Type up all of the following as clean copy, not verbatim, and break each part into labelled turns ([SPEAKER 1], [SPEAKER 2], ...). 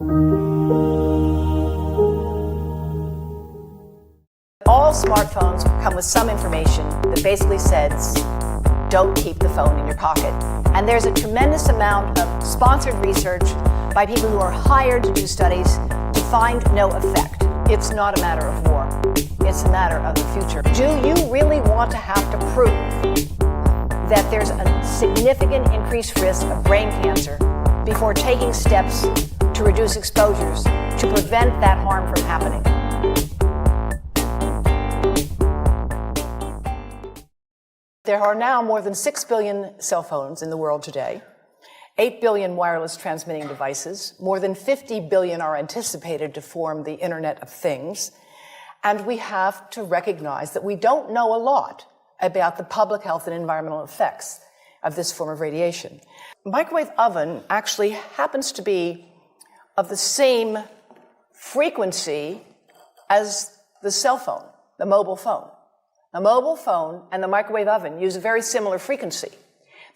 [SPEAKER 1] All smartphones come with some information that basically says, don't keep the phone in your pocket. And there's a tremendous amount of sponsored research by people who are hired to do studies to find no effect. It's not a matter of war. It's a matter of the future. Do you really want to have to prove that there's a significant increased risk of brain cancer before taking steps to reduce exposures to prevent that harm from happening? There are now more than 6 billion cell phones in the world today, 8 billion wireless transmitting devices, more than 50 billion are anticipated to form the Internet of Things, and we have to recognize that we don't know a lot about the public health and environmental effects of this form of radiation. The microwave oven actually happens to be of the same frequency as the cell phone, the mobile phone. The mobile phone and the microwave oven use a very similar frequency.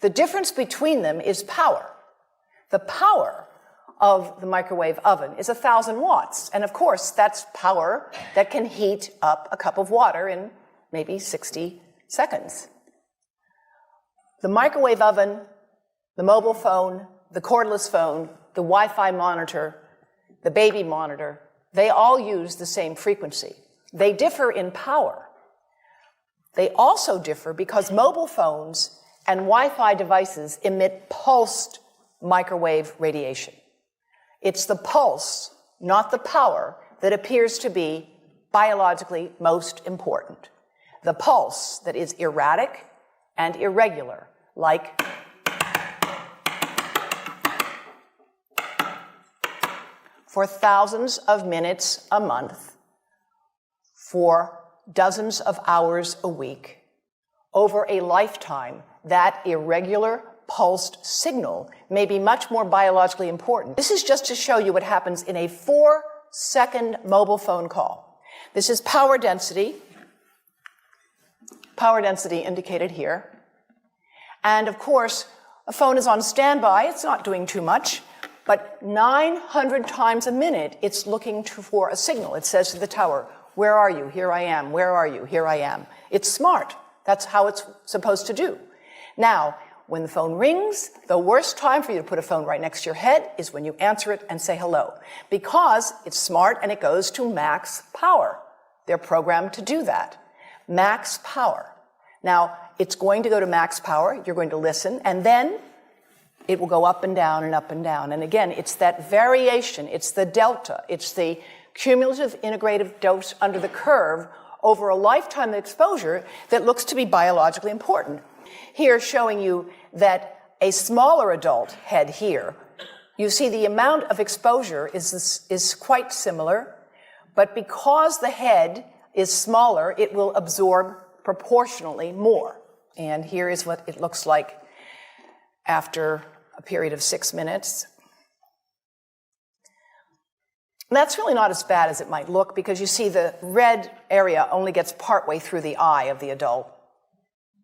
[SPEAKER 1] The difference between them is power. The power of the microwave oven is 1,000 watts. And of course, that's power that can heat up a cup of water in maybe 60 seconds. The microwave oven, the mobile phone, the cordless phone, the Wi-Fi monitor, the baby monitor, they all use the same frequency. They differ in power. They also differ because mobile phones and Wi-Fi devices emit pulsed microwave radiation. It's the pulse, not the power, that appears to be biologically most important. The pulse that is erratic and irregular, like for thousands of minutes a month, for dozens of hours a week, over a lifetime, that irregular pulsed signal may be much more biologically important. This is just to show you what happens in a 4-second mobile phone call. This is power density indicated here. And of course, a phone is on standby, it's not doing too much, but 900 times a minute, it's looking for a signal. It says to the tower, where are you? Here I am. Where are you? Here I am. It's smart. That's how it's supposed to do. Now, when the phone rings, the worst time for you to put a phone right next to your head is when you answer it and say hello, because it's smart and it goes to max power. They're programmed to do that. Max power. Now, it's going to go to max power. You're going to listen, and then it will go up and down and up and down. And again, it's that variation. It's the delta. It's the cumulative integrative dose under the curve over a lifetime of exposure that looks to be biologically important. Here, showing you that a smaller adult head here, you see the amount of exposure is quite similar, but because the head is smaller, it will absorb proportionally more. And here is what it looks like after a period of 6 minutes. That's really not as bad as it might look, because you see the red area only gets partway through the eye of the adult,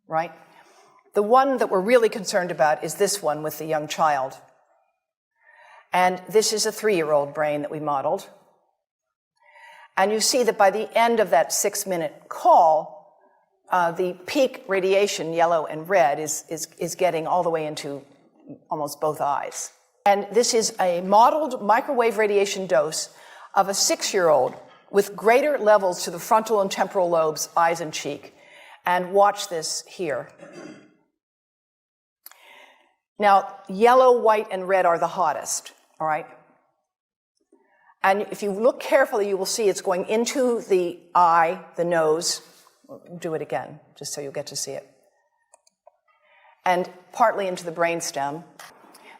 [SPEAKER 1] right? The one that we're really concerned about is this one with the young child. And this is a 3-year-old brain that we modeled. And you see that by the end of that 6-minute call, the peak radiation, yellow and red, is getting all the way into almost both eyes. And this is a modeled microwave radiation dose of a 6-year-old with greater levels to the frontal and temporal lobes, eyes and cheek. And watch this here. Now, yellow, white, and red are the hottest, all right? And if you look carefully, you will see it's going into the eye, the nose. Do it again, just so you'll get to see it. And partly into the brainstem.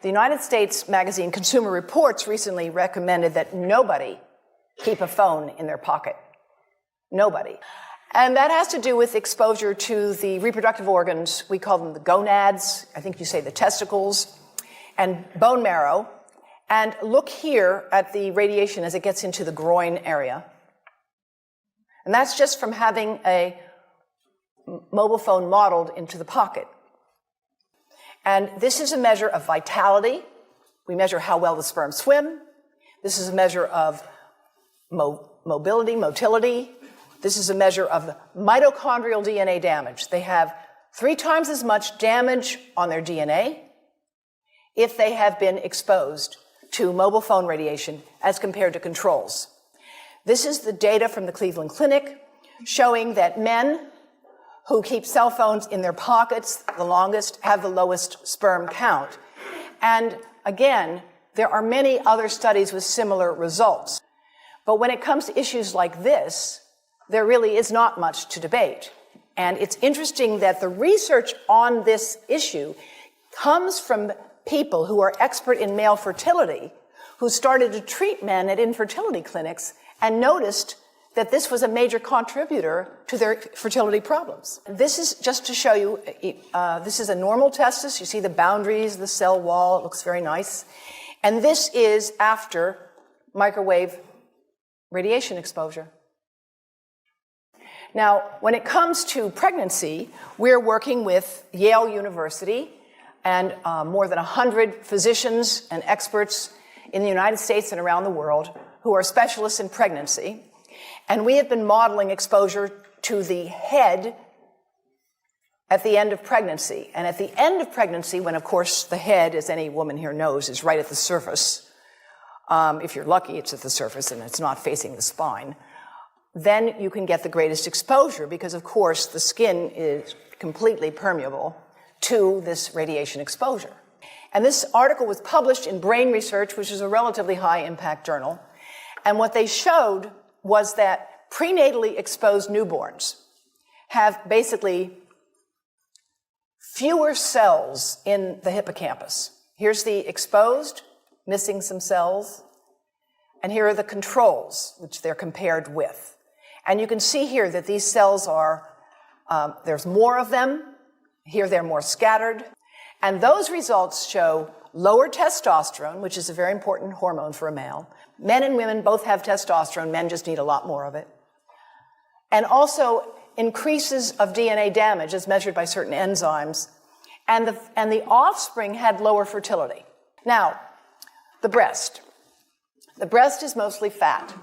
[SPEAKER 1] The United States magazine Consumer Reports recently recommended that nobody keep a phone in their pocket. Nobody. And that has to do with exposure to the reproductive organs. We call them the gonads. I think you say the testicles, and bone marrow. And look here at the radiation as it gets into the groin area. And that's just from having a mobile phone modeled into the pocket. And this is a measure of vitality. We measure how well the sperm swim. This is a measure of motility. This is a measure of mitochondrial DNA damage. They have 3 times as much damage on their DNA if they have been exposed to mobile phone radiation as compared to controls. This is the data from the Cleveland Clinic showing that men who keep cell phones in their pockets the longest have the lowest sperm count. And again, there are many other studies with similar results. But when it comes to issues like this, there really is not much to debate. And it's interesting that the research on this issue comes from people who are expert in male fertility, who started to treat men at infertility clinics and noticed that this was a major contributor to their fertility problems. This is just to show you, this is a normal testis. You see the boundaries, the cell wall, it looks very nice. And this is after microwave radiation exposure. Now, when it comes to pregnancy, we're working with Yale University and more than 100 physicians and experts in the United States and around the world who are specialists in pregnancy. And we have been modeling exposure to the head at the end of pregnancy. And at the end of pregnancy, when, of course, the head, as any woman here knows, is right at the surface, if you're lucky, it's at the surface and it's not facing the spine, then you can get the greatest exposure because, of course, the skin is completely permeable to this radiation exposure. And this article was published in Brain Research, which is a relatively high-impact journal. And what they showed was that prenatally exposed newborns have basically fewer cells in the hippocampus. Here's the exposed, missing some cells, and here are the controls, which they're compared with. And you can see here that these cells are, there's more of them. Here they're more scattered. And those results show lower testosterone, which is a very important hormone for a male. Men and women both have testosterone. Men just need a lot more of it. And also increases of DNA damage as measured by certain enzymes. And the offspring had lower fertility. Now, the breast. The breast is mostly fat,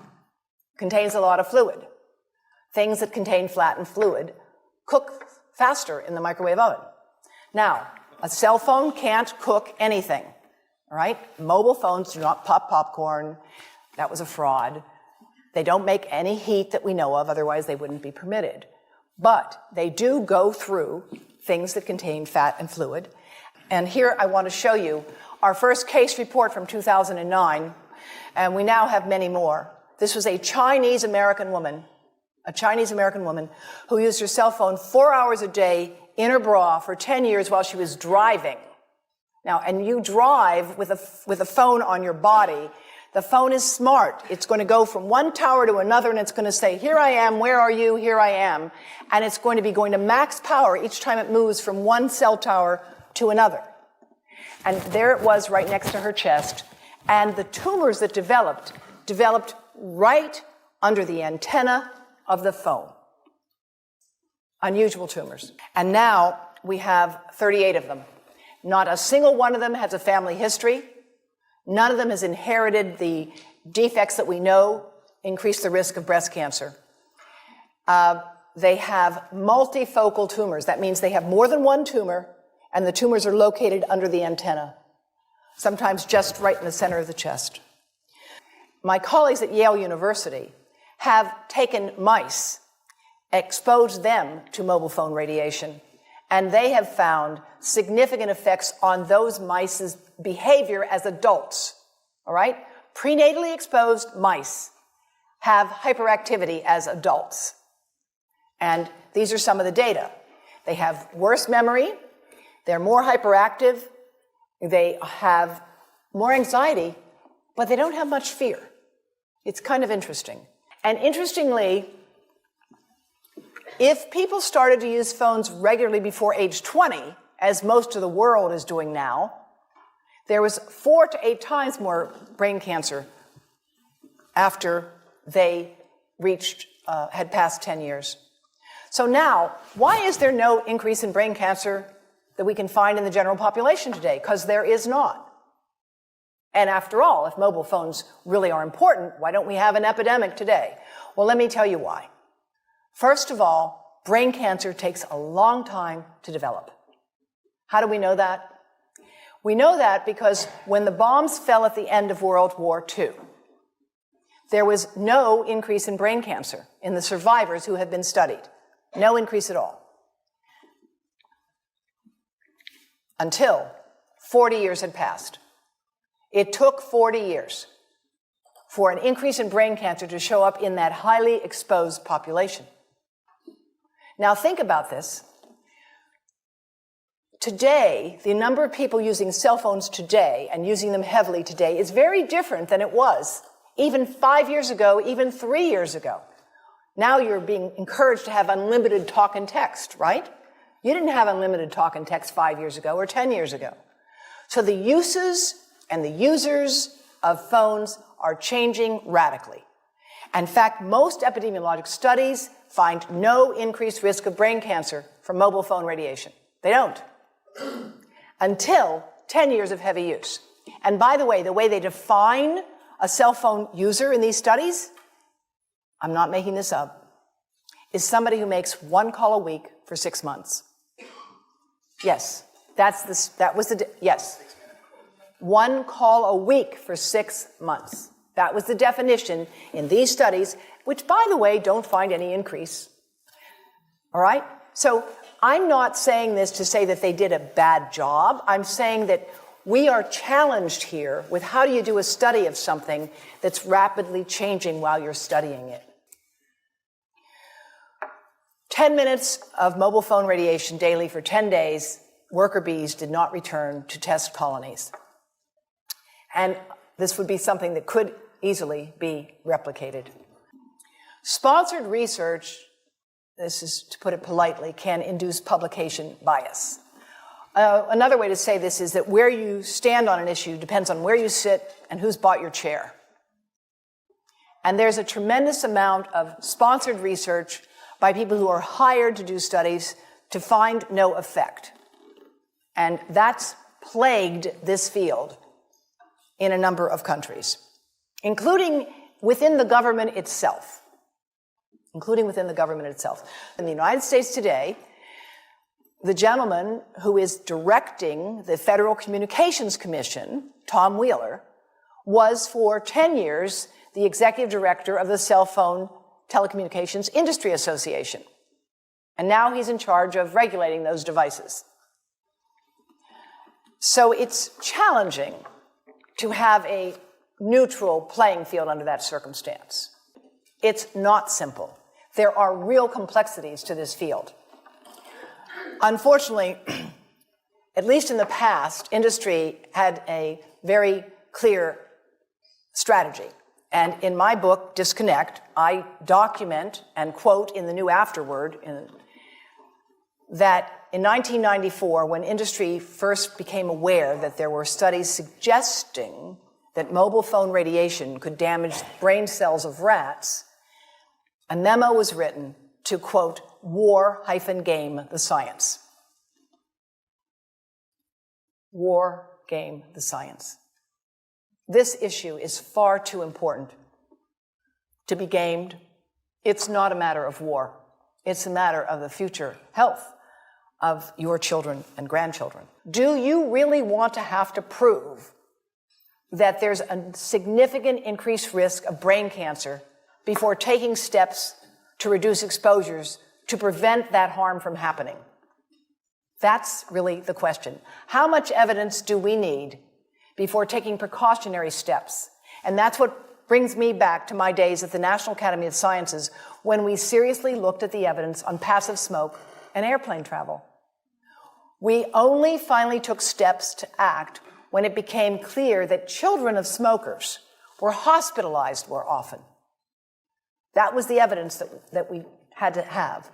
[SPEAKER 1] contains a lot of fluid. Things that contain fat and fluid cook faster in the microwave oven. Now, a cell phone can't cook anything, all right? Mobile phones do not pop popcorn. That was a fraud. They don't make any heat that we know of, otherwise they wouldn't be permitted. But they do go through things that contain fat and fluid. And here I want to show you our first case report from 2009, and we now have many more. This was a Chinese-American woman who used her cell phone 4 hours a day in her bra for 10 years while she was driving. Now, and you drive with a phone on your body. The phone is smart. It's going to go from one tower to another, and it's going to say, here I am, where are you, here I am. And it's going to be going to max power each time it moves from one cell tower to another. And there it was right next to her chest. And the tumors that developed right under the antenna of the phone. Unusual tumors. And now we have 38 of them. Not a single one of them has a family history. None of them has inherited the defects that we know increase the risk of breast cancer. They have multifocal tumors. That means they have more than one tumor, and the tumors are located under the antenna, sometimes just right in the center of the chest. My colleagues at Yale University have taken mice, exposed them to mobile phone radiation, and they have found significant effects on those mice's behavior as adults, all right? Prenatally exposed mice have hyperactivity as adults. And these are some of the data. They have worse memory, they're more hyperactive, they have more anxiety, but they don't have much fear. It's kind of interesting. And interestingly, if people started to use phones regularly before age 20, as most of the world is doing now, there was 4 to 8 times more brain cancer after they had passed 10 years. So now, why is there no increase in brain cancer that we can find in the general population today? Because there is not. And after all, if mobile phones really are important, why don't we have an epidemic today? Well, let me tell you why. First of all, brain cancer takes a long time to develop. How do we know that? We know that because when the bombs fell at the end of World War II, there was no increase in brain cancer in the survivors who had been studied. No increase at all. Until 40 years had passed. It took 40 years for an increase in brain cancer to show up in that highly exposed population. Now think about this. Today, the number of people using cell phones today and using them heavily today is very different than it was even 5 years ago, even 3 years ago. Now you're being encouraged to have unlimited talk and text, right? You didn't have unlimited talk and text 5 years ago or 10 years ago. So the uses and the users of phones are changing radically. In fact, most epidemiologic studies find no increased risk of brain cancer from mobile phone radiation. They don't. Until 10 years of heavy use. And by the way they define a cell phone user in these studies, I'm not making this up, is somebody who makes one call a week for 6 months. Yes, yes. One call a week for 6 months. That was the definition in these studies, which, by the way, don't find any increase. All right? So I'm not saying this to say that they did a bad job. I'm saying that we are challenged here with how do you do a study of something that's rapidly changing while you're studying it. 10 minutes of mobile phone radiation daily for 10 days, worker bees did not return to test colonies. And this would be something that could easily be replicated. Sponsored research, this is to put it politely, can induce publication bias. Another way to say this is that where you stand on an issue depends on where you sit and who's bought your chair. And there's a tremendous amount of sponsored research by people who are hired to do studies to find no effect. And that's plagued this field in a number of countries, including within the government itself. In the United States today, the gentleman who is directing the Federal Communications Commission, Tom Wheeler, was for 10 years the executive director of the Cell Phone Telecommunications Industry Association. And now he's in charge of regulating those devices. So it's challenging to have a neutral playing field under that circumstance. It's not simple. There are real complexities to this field. Unfortunately, at least in the past, industry had a very clear strategy. And in my book, Disconnect, I document and quote in the new afterword that in 1994, when industry first became aware that there were studies suggesting that mobile phone radiation could damage brain cells of rats, a memo was written to, quote, war-game the science. War-game the science. This issue is far too important to be gamed. It's not a matter of war. It's a matter of the future health of your children and grandchildren. Do you really want to have to prove that there's a significant increased risk of brain cancer before taking steps to reduce exposures to prevent that harm from happening? That's really the question. How much evidence do we need before taking precautionary steps? And that's what brings me back to my days at the National Academy of Sciences when we seriously looked at the evidence on passive smoke and airplane travel. We only finally took steps to act when it became clear that children of smokers were hospitalized more often. That was the evidence that we had to have.